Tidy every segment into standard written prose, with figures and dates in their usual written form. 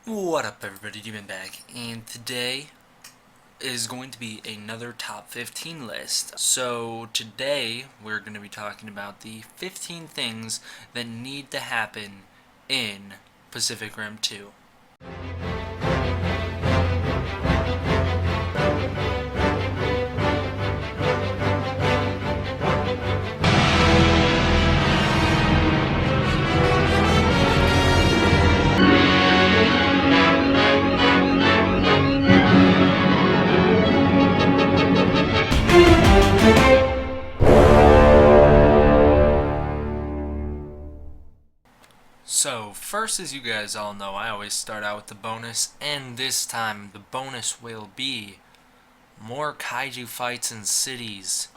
What up, everybody? Demon back, and today is going to be another top 15 list. So, today we're going to be talking about the 15 things that need to happen in Pacific Rim 2. So, first, as you guys all know, I always start out with the bonus, and this time the bonus will be more kaiju fights in cities.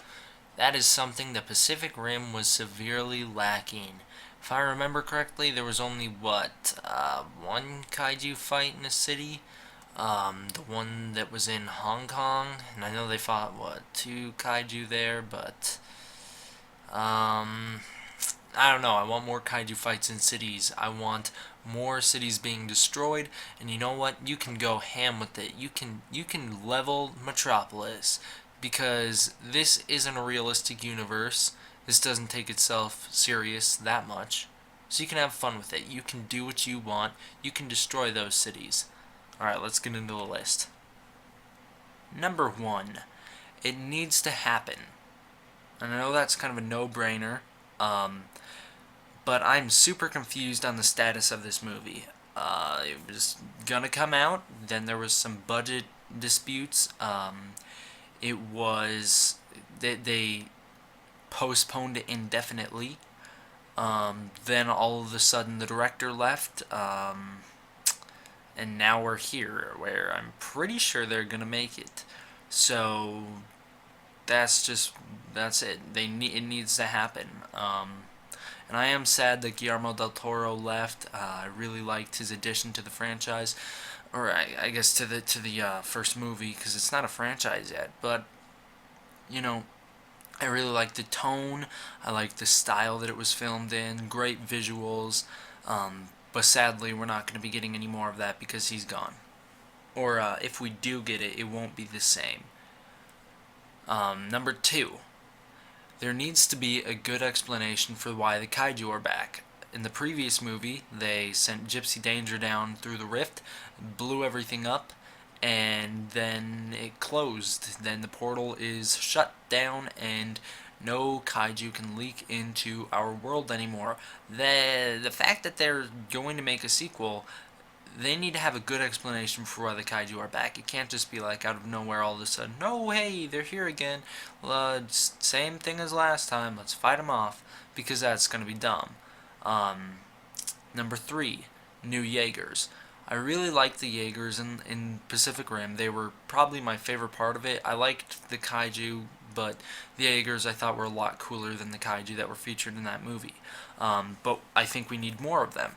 That is something the Pacific Rim was severely lacking. If I remember correctly, there was only one kaiju fight in a city. The one that was in Hong Kong, and I know they fought two kaiju there, but I don't know. I want more kaiju fights in cities. I want more cities being destroyed, and you know what? You can go ham with it. You can level Metropolis because this isn't a realistic universe. This doesn't take itself serious that much. So you can have fun with it. You can do what you want. You can destroy those cities. Alright, let's get into the list. Number 1. It needs to happen. And I know that's kind of a no-brainer. Um, but I'm super confused on the status of this movie. It was gonna come out, then there was some budget disputes. It was they postponed it indefinitely. Then all of a sudden the director left, and now we're here, where I'm pretty sure they're gonna make it. So that's it. It needs to happen. And I am sad that Guillermo del Toro left. I really liked his addition to the franchise, or I guess to the first movie, because it's not a franchise yet. But you know, I really liked the tone. I liked the style that it was filmed in. Great visuals. But sadly, we're not going to be getting any more of that because he's gone. Or if we do get it, it won't be the same. Number 2. There needs to be a good explanation for why the kaiju are back. In the previous movie, they sent Gypsy Danger down through the rift, blew everything up, and then it closed. Then the portal is shut down, and no kaiju can leak into our world anymore. The fact that they're going to make a sequel, they need to have a good explanation for why the kaiju are back. It can't just be like out of nowhere all of a sudden, no, hey, they're here again. Same thing as last time, let's fight them off, because that's going to be dumb. Number 3, new Jaegers. I really liked the Jaegers in Pacific Rim. They were probably my favorite part of it. I liked the kaiju, but the Jaegers I thought were a lot cooler than the kaiju that were featured in that movie. But I think we need more of them.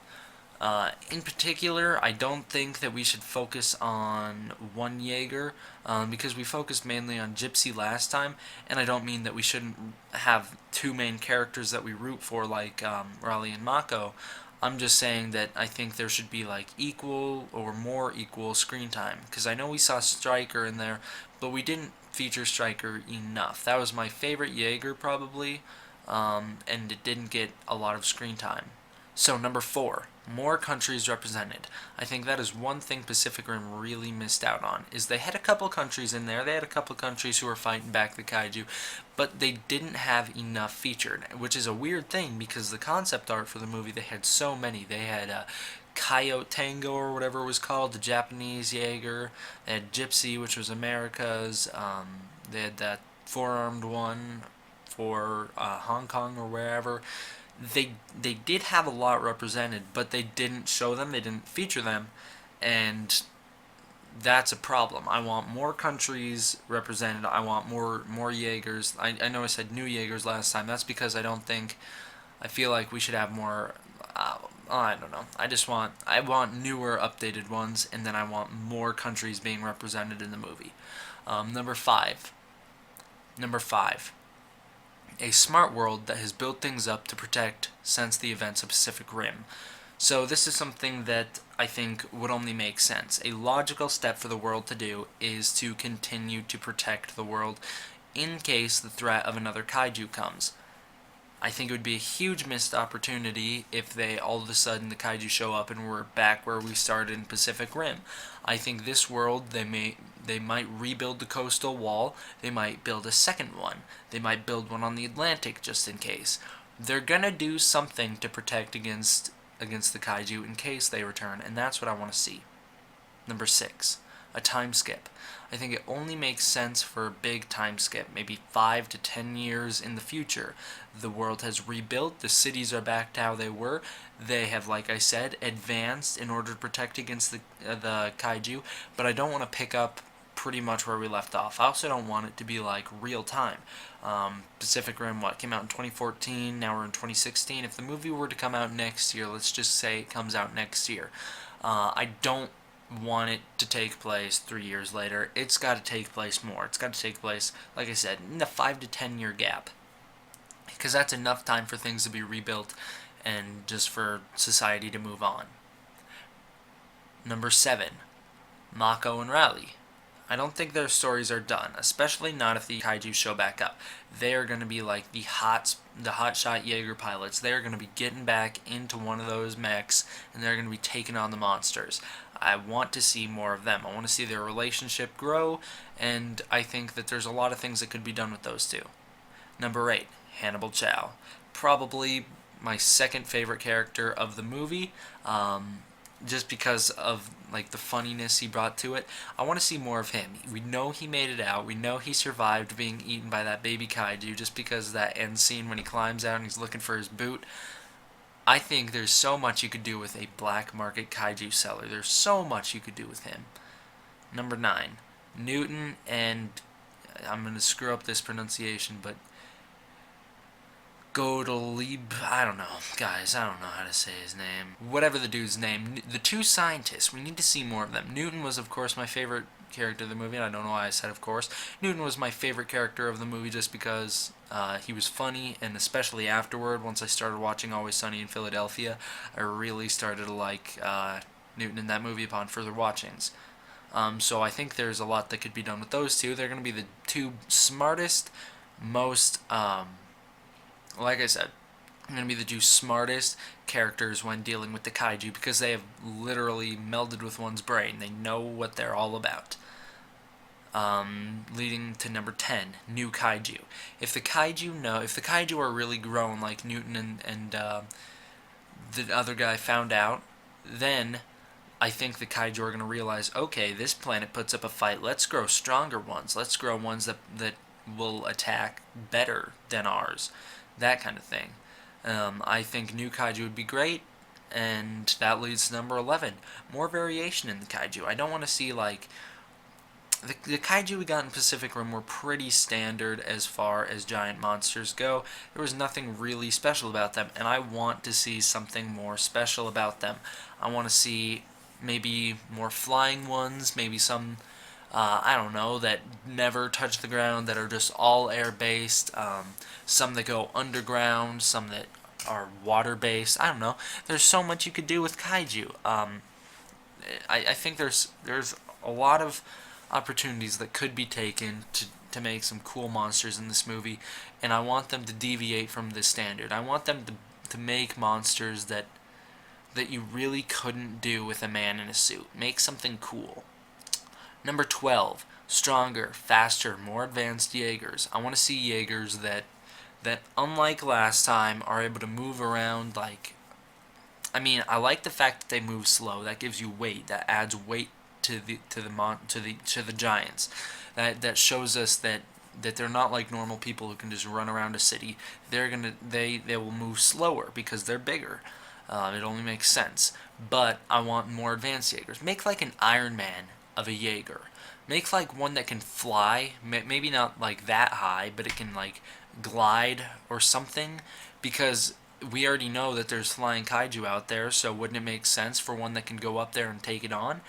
In particular, I don't think that we should focus on one Jaeger, because we focused mainly on Gypsy last time, and I don't mean that we shouldn't have two main characters that we root for like Raleigh and Mako. I'm just saying that I think there should be like equal or more equal screen time, because I know we saw Stryker in there, but we didn't feature Stryker enough. That was my favorite Jaeger probably, and it didn't get a lot of screen time. So, number 4, more countries represented. I think that is one thing Pacific Rim really missed out on, is they had a couple countries in there, they had a couple countries who were fighting back the kaiju, but they didn't have enough featured, which is a weird thing because the concept art for the movie, they had so many. They had Coyote Tango or whatever it was called, the Japanese Jaeger. They had Gypsy, which was America's. They had that four-armed one for Hong Kong or wherever. They did have a lot represented, but they didn't show them. They didn't feature them, and that's a problem. I want more countries represented. I want more Jaegers. I know I said new Jaegers last time. That's because I feel like we should have more. I don't know. I want newer, updated ones, and then I want more countries being represented in the movie. Number 5. Number 5. A smart world that has built things up to protect since the events of Pacific Rim. So this is something that I think would only make sense. A logical step for the world to do is to continue to protect the world in case the threat of another kaiju comes. I think it would be a huge missed opportunity if they all of a sudden the kaiju show up and we're back where we started in Pacific Rim. I think this world they might rebuild the coastal wall, they might build a second one, they might build one on the Atlantic just in case. They're gonna do something to protect against the kaiju in case they return, and that's what I want to see. Number 6, a time skip. I think it only makes sense for a big time skip, maybe 5 to 10 years in the future. The world has rebuilt, the cities are back to how they were. They have, like I said, advanced in order to protect against the kaiju, but I don't want to pick up pretty much where we left off. I also don't want it to be like real time. Pacific Rim, came out in 2014, now we're in 2016. If the movie were to come out next year, let's just say it comes out next year, I don't want it to take place 3 years later. It's got to take place more. It's got to take place, like I said, in the 5 to 10 year gap. Because that's enough time for things to be rebuilt and just for society to move on. Number 7, Mako and Rally. I don't think their stories are done, especially not if the kaiju show back up. They are going to be like the hotshot Jaeger pilots. They're going to be getting back into one of those mechs, and they're going to be taking on the monsters. I want to see more of them. I want to see their relationship grow, and I think that there's a lot of things that could be done with those two. Number 8, Hannibal Chow. Probably my second favorite character of the movie. Just because of like the funniness he brought to it. I want to see more of him. We know he made it out. We know he survived being eaten by that baby kaiju just because of that end scene when he climbs out and he's looking for his boot. I think there's so much you could do with a black market kaiju seller. There's so much you could do with him. Number 9, Newton and I'm going to screw up this pronunciation, but Gottlieb, I don't know, guys, I don't know how to say his name. Whatever the dude's name, the two scientists, we need to see more of them. Newton was, of course, my favorite character of the movie, and I don't know why I said of course. Newton was my favorite character of the movie just because he was funny, and especially afterward, once I started watching Always Sunny in Philadelphia, I really started to like Newton in that movie upon further watchings. So I think there's a lot that could be done with those two. They're going to be the two smartest, most like I said, I'm going to be the two smartest characters when dealing with the kaiju because they have literally melded with one's brain. They know what they're all about. Leading to number 10, new kaiju. If the kaiju are really grown like Newton and the other guy found out, then I think the kaiju are going to realize, okay, this planet puts up a fight. Let's grow stronger ones. Let's grow ones that will attack better than ours. That kind of thing. I think new kaiju would be great, and that leads to number 11. More variation in the kaiju. I don't want to see, like, the kaiju we got in Pacific Rim were pretty standard as far as giant monsters go. There was nothing really special about them, and I want to see something more special about them. I want to see maybe more flying ones, maybe some I don't know, that never touch the ground, that are just all air-based, some that go underground, some that are water-based. I don't know. There's so much you could do with kaiju. I think there's a lot of opportunities that could be taken to make some cool monsters in this movie, and I want them to deviate from the standard. I want them to make monsters that you really couldn't do with a man in a suit. Make something cool. Number 12, stronger, faster, more advanced Jaegers. I want to see Jaegers that unlike last time are able to move around like I like the fact that they move slow. That gives you weight. That adds weight to the giants. That shows us that they're not like normal people who can just run around a city. They will move slower because they're bigger. It only makes sense. But I want more advanced Jaegers. Make like an Iron Man of a Jaeger. Make like one that can fly, maybe not like that high, but it can like glide or something, because we already know that there's flying kaiju out there, so wouldn't it make sense for one that can go up there and take it on?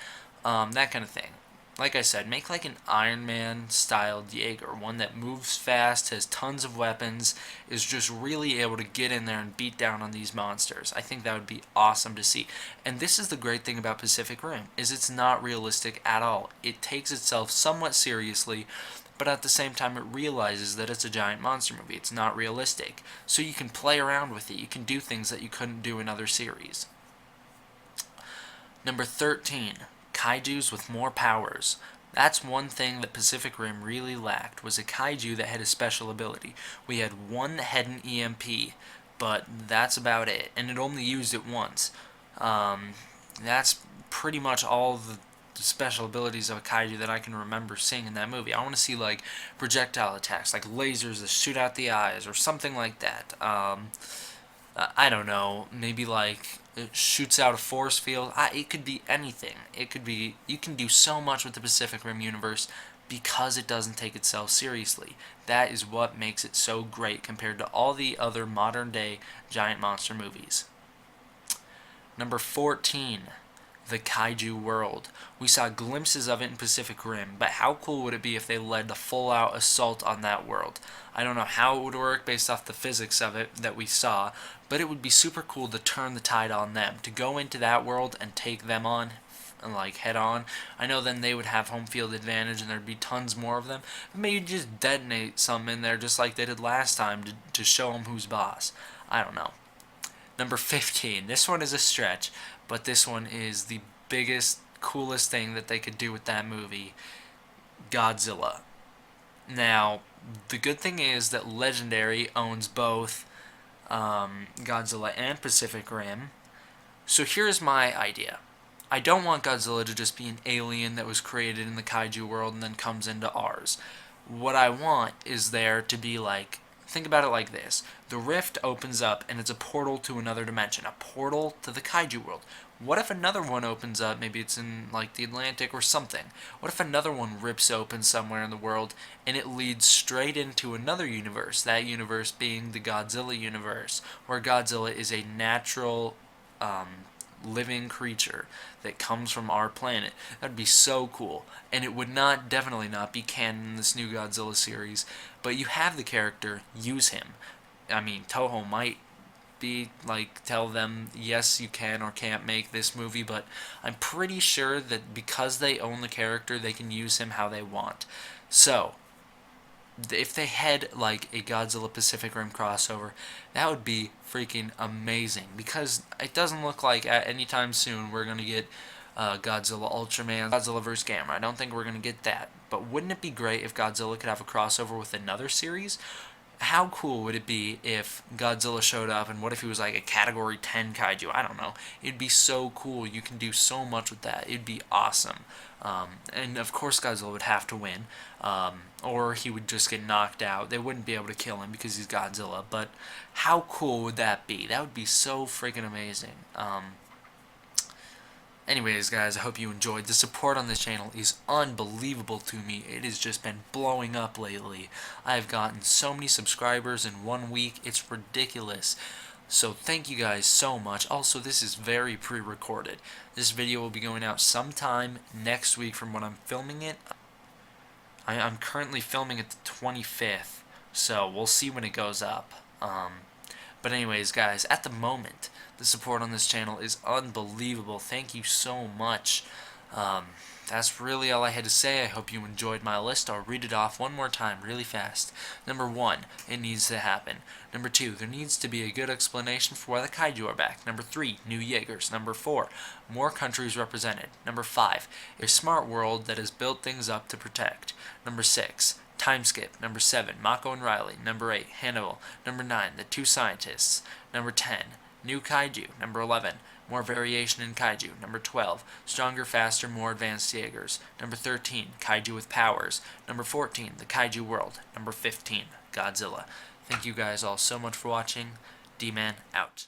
That kind of thing. like I said, make like an Iron Man styled Jaeger, one that moves fast, has tons of weapons, is just really able to get in there and beat down on these monsters. I think that would be awesome to see. And this is the great thing about Pacific Rim, is it's not realistic at all. It takes itself somewhat seriously, but at the same time it realizes that it's a giant monster movie. It's not realistic. So you can play around with it. You can do things that you couldn't do in other series. Number 13, kaijus with more powers. That's one thing that Pacific Rim really lacked, was a kaiju that had a special ability. We had one hidden EMP, but that's about it, and it only used it once. That's pretty much all the special abilities of a kaiju that I can remember seeing in that movie. I want to see like projectile attacks, like lasers that shoot out the eyes, or something like that. I don't know, maybe like it shoots out a force field. It could be anything. It could be, you can do so much with the Pacific Rim universe because it doesn't take itself seriously. That is what makes it so great compared to all the other modern day giant monster movies. Number 14, the kaiju world. We saw glimpses of it in Pacific Rim, but how cool would it be if they led the full-out assault on that world? I don't know how it would work based off the physics of it that we saw, but it would be super cool to turn the tide on them, to go into that world and take them on, like head on. I know then they would have home field advantage and there'd be tons more of them. But maybe just detonate some in there just like they did last time to show them who's boss. I don't know. Number 15. This one is a stretch, but this one is the biggest, coolest thing that they could do with that movie. Godzilla. Now, the good thing is that Legendary owns both Godzilla and Pacific Rim. So here's my idea. I don't want Godzilla to just be an alien that was created in the kaiju world and then comes into ours. What I want is there to be like, think about it like this. The rift opens up and it's a portal to another dimension, a portal to the kaiju world. What if another one opens up, maybe it's in like the Atlantic or something. What if another one rips open somewhere in the world and it leads straight into another universe, that universe being the Godzilla universe, where Godzilla is a natural living creature that comes from our planet. That'd be so cool. And it would definitely not be canon in this new Godzilla series, but you have the character, use him. I mean, Toho might be like, tell them yes you can or can't make this movie, but I'm pretty sure that because they own the character, they can use him how they want. So if they had like a Godzilla Pacific Rim crossover, that would be freaking amazing, because it doesn't look like at any time soon we're going to get Godzilla Ultraman, Godzilla vs. Gamera. I don't think we're going to get that, but wouldn't it be great if Godzilla could have a crossover with another series? How cool would it be if Godzilla showed up, and what if he was like a category 10 kaiju? I don't know. It'd be so cool. You can do so much with that. It'd be awesome. And of course Godzilla would have to win, or he would just get knocked out. They wouldn't be able to kill him because he's Godzilla, but how cool would that be? That would be so freaking amazing. Anyways, guys, I hope you enjoyed. The support on this channel is unbelievable to me. It has just been blowing up lately. I've gotten so many subscribers in 1 week. It's ridiculous. So thank you guys so much. Also, this is very pre-recorded. This video will be going out sometime next week from when I'm filming it. I'm currently filming it the 25th, so we'll see when it goes up. But anyways, guys, at the moment, the support on this channel is unbelievable. Thank you so much. That's really all I had to say. I hope you enjoyed my list. I'll read it off one more time really fast. Number 1, it needs to happen. Number 2, there needs to be a good explanation for why the kaiju are back. Number 3, new Jaegers. Number 4, more countries represented. Number 5, a smart world that has built things up to protect. Number 6, time skip. Number 7, Mako and Riley. Number 8, Hannibal. Number 9, the 2 scientists. Number 10, new kaiju. Number 11, more variation in kaiju. Number 12, stronger, faster, more advanced Jaegers. Number 13, kaiju with powers. Number 14, the kaiju world. Number 15, Godzilla. Thank you guys all so much for watching. D-Man out.